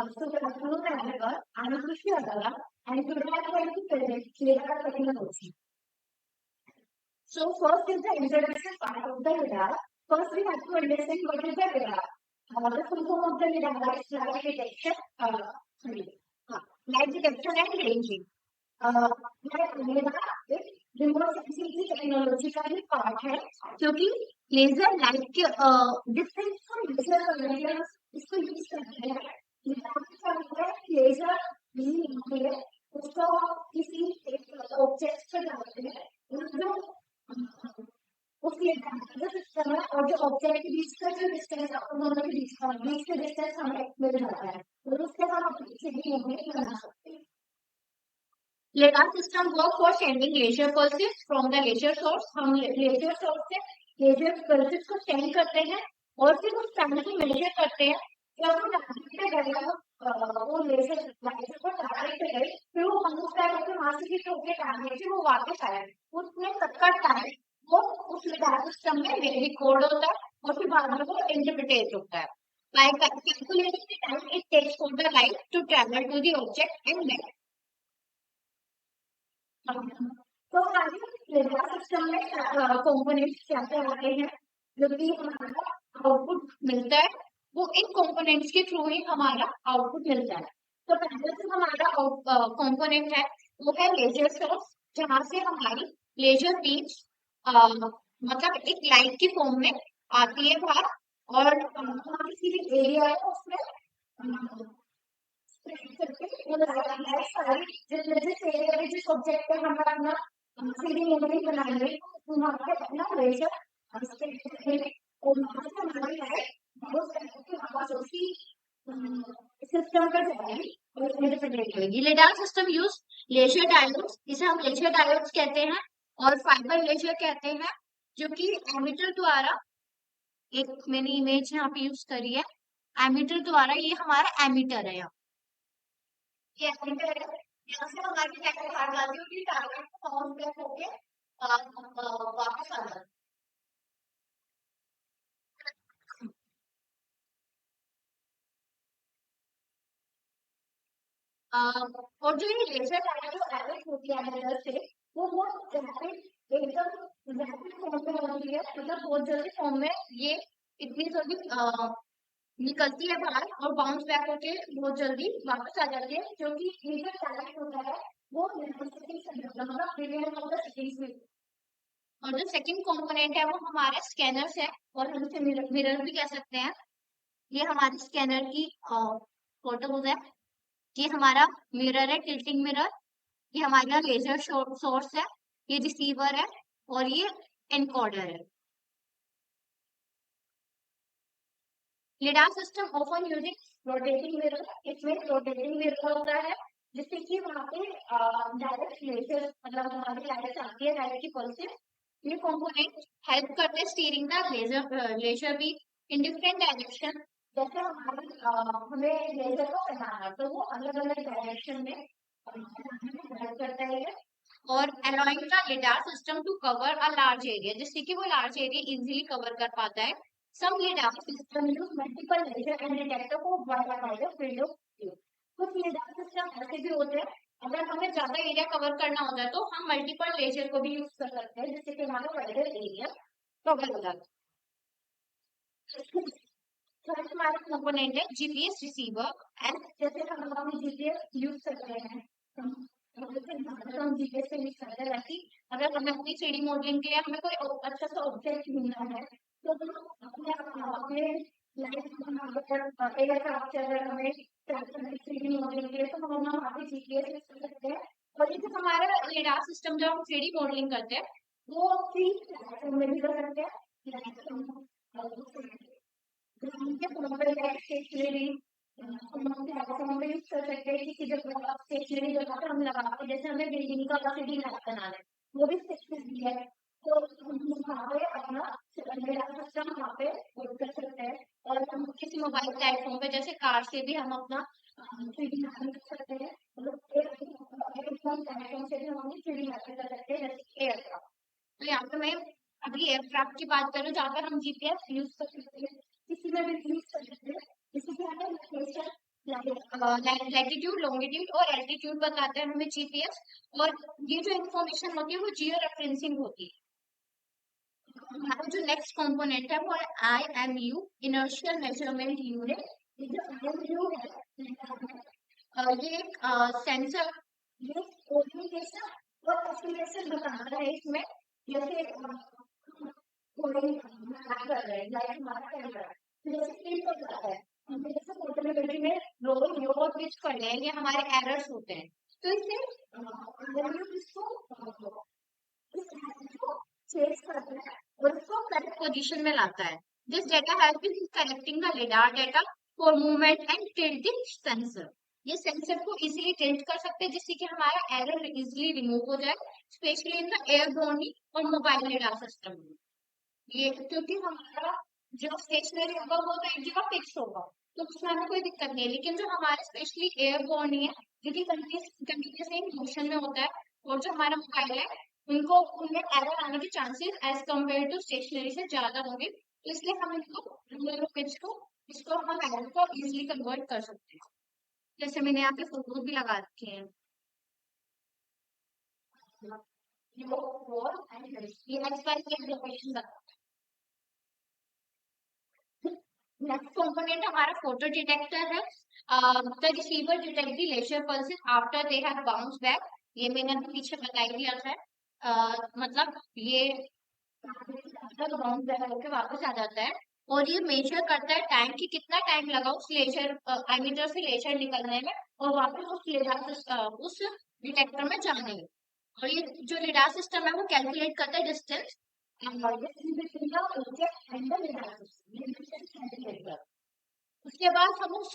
So good afternoon, everyone. I'm Krushi Adala, and today I'm going to present LiDAR technology. So first is the introduction part of the LiDAR. First, we have to understand what is the LiDAR. The full form of the LiDAR is light detection and ranging. LiDAR एक remote sensing की technology का ही part है, क्योंकि laser light के different laser इसको use करते हैं। Laser उसको किसी एक ऑब्जेक्ट पर डालते हैं, जो उस लेजर सिस्टम है और जो ऑब्जेक्ट के बीच का जो डिस्टेंस है उन दोनों के बीच का डिस्टेंस हमें मिल जाता है, और उसके हम अपनी 3D इमेज बना सकते हैं। LiDAR system work for sending laser pulses from the laser source. हम laser source से laser pulses को send करते हैं और फिर उस पैनल को measure करते हैं। जब वो टारगेट पे गया वो laser को टारगेट पे गए, फिर वो हम उस पैनल को वहां से हिट होकर टारगेट से वो वापस आया, उसमें तक का टाइम वो उस LiDAR सिस्टम में रिकॉर्ड होता है और फिर बाद में वो इंटरप्रेट होता है। By calculating the time it takes for the light to travel to the object and back. तो LiDAR सिस्टम में कंपोनेंट्स क्या क्या होते हैं, जो कि हमारा आउटपुट मिलता है, वो इन कंपोनेंट्स के थ्रू ही हमारा आउटपुट मिलता है। तो पहले जो हमारा कंपोनेंट है वो है लेजर सोर्स, जहां से हमारी लेजर बीम्स मतलब एक लाइट की फॉर्म में आती है बाहर, और किसी भी एरिया है उसमें जिस ऑब्जेक्ट पर हम अपना 3D मॉडलिंग बनाएंगे वहां पे अपना लेजर सिस्टम पर जाएगी और इंटरप्रेट करेगी। LiDAR system use laser diodes, जिसे हम लेजर डायोड्स कहते हैं, और फाइबर लेजर कहते हैं, जो कि एमिटर द्वारा, एक मैंने इमेज यहाँ पे यूज करी है, एमिटर द्वारा, ये हमारा एमिटर है। यहाँ से हमारी टारगेट हार जाती होगी, टारगेट को बाउंस बैक होके वापस आ जाती। और जो ये लेजर लाइट जो एमिट होती है एमिटर से, वो बहुत रैपिड एकदम रैपिड फॉर्म में होती है, मतलब बहुत जल्दी फॉर्म में ये इतनी जल्दी निकलती है बाहर और बाउंस बैक होके बहुत जल्दी वापस आ जाती है, क्योंकि ये जो टैलेंट होता है वो और जो सेकंड कंपोनेंट है वो हमारे स्कैनर्स है, और हम इसे मिरर भी कह सकते हैं। ये हमारी स्कैनर की फोटोज है, ये हमारा मिरर है, टिल्टिंग मिरर, ये हमारा लेजर सोर्स है, ये रिसीवर है, और ये एनकोडर है। LiDAR system often using rotating mirror, इसमें rotating mirror होता है, जिससे कि वहाँ पे डायरेक्ट लेजर, मतलब हमारी लाइट आती है, लाइट की पल्सेस, ये कंपोनेंट हेल्प करते हैं steering the laser beam in different direction. जैसे हमें लेजर को बनाना है तो वो अलग अलग डायरेक्शन में हेल्प करता है, और allowing the LiDAR system to cover a large area, जिससे कि वो लार्ज एरिया इजीली कवर कर पाता है। Some LiDAR system use multiple laser and detector for wider field of view. कुछ LiDAR system ऐसे भी होते हैं, अगर हमें ज्यादा एरिया कवर करना होता है तो हम मल्टीपल लेजर को भी यूज कर सकते हैं, जिससे कि हमारा वाइडर एरिया कवर हो जाता है। तो हमारा कंपोनेंट है जीपीएस रिसीवर, एंड जैसे हम अपनी जीपीएस यूज करते हैं, हम जीपीएस से यूज करते हैं, वैसे अगर हमें अपनी 3D मॉडलिंग के लिए हमें कोई अच्छा सा ऑब्जेक्ट ढूंढना है तो अपने एयरक्राफ्ट अगर हमें 3D मॉडलिंग के लिए तो हम वहाँ पे जीपीएस यूज कर सकते हैं। और ये जो हमारा LiDAR सिस्टम जो हम 3D मॉडलिंग करते हैं वो 3 प्लेटफॉर्म में भी कर सकते हैं, स्टेशनरी में यूज कर सकते हैं, किसी जगह स्टेशनरी जगह पर हम लगा के, जैसे हमें बिल्डिंग का 3D मैप बनाना है, वो भी स्टेशनरी है, तो वहाँ पे अपना सिस्टम वहाँ पे वर्क कर सकते हैं। और हम किसी मोबाइल प्लेटफॉर्म पे जैसे कार से भी हम अपना 3D मैपिंग कर सकते हैं, प्लेटफॉर्म से भी हम अपनी 3D मैपिंग कर सकते हैं, जैसे एयरक्राफ्ट। तो यहाँ पे मैं अभी एयरक्राफ्ट की बात करूँ जहाँ पर हम जीपीएस यूज कर सकते हैं, किसी में भी यूज कर सकते हैं, जैसे कि हमें लोकेशन लैटिट्यूड, लॉन्गिट्यूड और एल्टीट्यूड बताता है हमें जीपीएस। और ये जो इंफॉर्मेशन होती है वो जियो रेफरेंसिंग होती है। हमारा जो नेक्स्ट कंपोनेंट है वो है IMU, इनर्शियल मेजरमेंट यूनिट। ये जो IMU है ये एक सेंसर, ये ओरिएंटेशन और एक्सीलरेशन बताता है इसमें। जैसे कोई मैप कर रहे हैं, लाइक हमारा कैमरा जैसे क्लिक हो जाता है, हम जैसे फोटोग्राफी में रोल यो और पिच कर रहे हैं, ये हमारे एरर्स होते हैं। तो इससे इसको चेंज करता है और इसको करेक्ट पोजीशन में लाता है। This data help in connecting the LiDAR data for movement and tilting sensor. ये सेंसर को इजीली टिल्ट कर सकते हैं जिससे कि हमारा एरर इजीली रिमूव हो जाए, स्पेशली इन द एयरबोर्न और मोबाइल लिडार सिस्टम में। ये क्योंकि हमारा जो स्टेशनरी होगा वो तो एक जगह फिक्स होगा, तो उसमें हमें कोई दिक्कत नहीं है। लेकिन जो हमारे स्पेशली एयरबोर्न है जो कि कंटिन्यूसली मोशन में होता है, और जो हमारा मोबाइल है उनको उनमें एरर आने के chances as compare to stationary से ज्यादा होंगे। तो इसलिए हम इनको पिच को इसको हम एरर को इजिली कन्वर्ट कर सकते हैं। जैसे मैंने यहाँ पे फोटो भी लगा रखे हैं। ये लोकेशन बता। नेक्स्ट कंपोनेंट हमारा फोटो डिटेक्टर है। The receiver detect the laser pulses after they have bounce back. ये मैंने अभी पीछे बता ही दिया था। मतलब ये बाउंस बैक होकर वापस आ जाता है, और ये मेजर करता है टाइम कि कितना टाइम लगा उस लेजर एमीटर से लेजर निकलने में और वापस उस लेजर उस डिटेक्टर में जाने में। और ये जो लिडार सिस्टम है वो कैलकुलेट करता है डिस्टेंस उसके बाद हम उस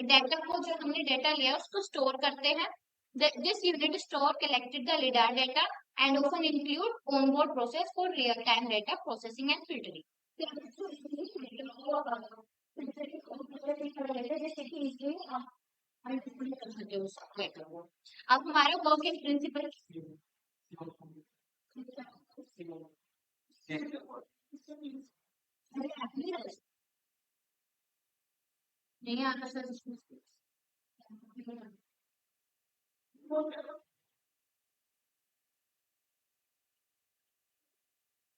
डेटा को, जो हमने डेटा लिया उसको स्टोर करते हैं। This unit store collected the lidar data and often include onboard process for real time data processing and filtering। जैसे कि easily हम कर सकते हैं उस डेटा को। अब हमारा वर्किंग प्रिंसिपल नहीं आता सर इसमें।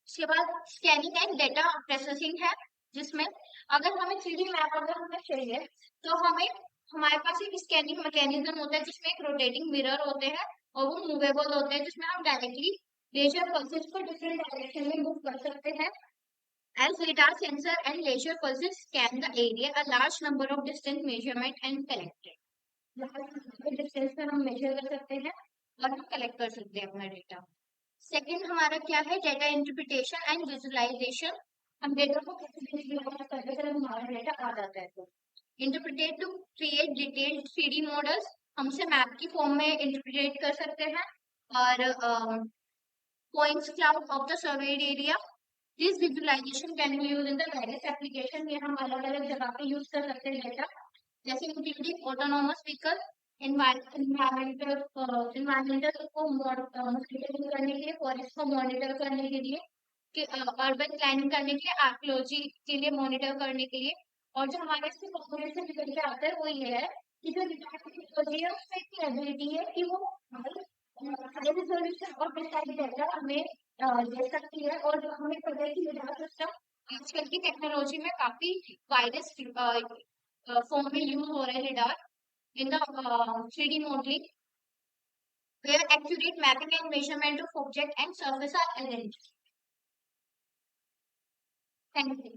उसके बाद स्कैनिंग एंड डेटा प्रोसेसिंग है, जिसमें अगर हमें 3D मैप अगर हमें चाहिए तो हमें हमारे पास एक स्कैनिंग मैकेनिज्म होता है जिसमें एक रोटेटिंग मिरर होते हैं और वो मूवेबल होते हैं, जिसमें हम डायरेक्टली लेजर पल्सेस को डिफरेंट डायरेक्शन में मूव कर सकते हैं। As lidar sensor and laser pulses scan the area, a large number of distance measurement and collected। Distance में हम मेजर कर सकते हैं और हम कलेक्ट कर सकते हैं अपना डेटा। सेकंड हमारा क्या है, डेटा इंटरप्रिटेशन एंड विजुअलाइजेशन। हम डेटा को कैसे विजुअलाइज करते हैं, हमारा डेटा आ जाता है। तो interpret to create detailed 3D models, हमसे मैप की फॉर्म में इंटरप्रिटेट कर सकते हैं। और points cloud of the surveyed area, this visualisation can be used in the various application. ये हम अलग अलग जगह पे यूज कर सकते हैं डेटा, जैसे इंक्लूडिंग ऑटोनोमस व्हीकल, इन्वायरमेंटल को मॉनिटर करने के लिए, फॉरेस्ट को मॉनिटर करने के लिए, कि अर्बन प्लानिंग करने के लिए, आर्कियोलॉजी के लिए मॉनिटर करने के लिए। और जो हमारे इससे कंपोनेंट से निकल के आता है वो ये है कि जो टेक्नोलॉजी है उसमें इतनी एबिलिटी है कि वो हाई रिजोल्यूशन और प्रिसाइज डेटा हमें दे सकती है। और हमें पता है कि लिडार सिस्टम आजकल की टेक्नोलॉजी में काफी वायरस फॉर्म में यूज हो रहे हैं lidar in the 3D modeling, where accurate mapping and measurement of object and surface are arranged। Thank you।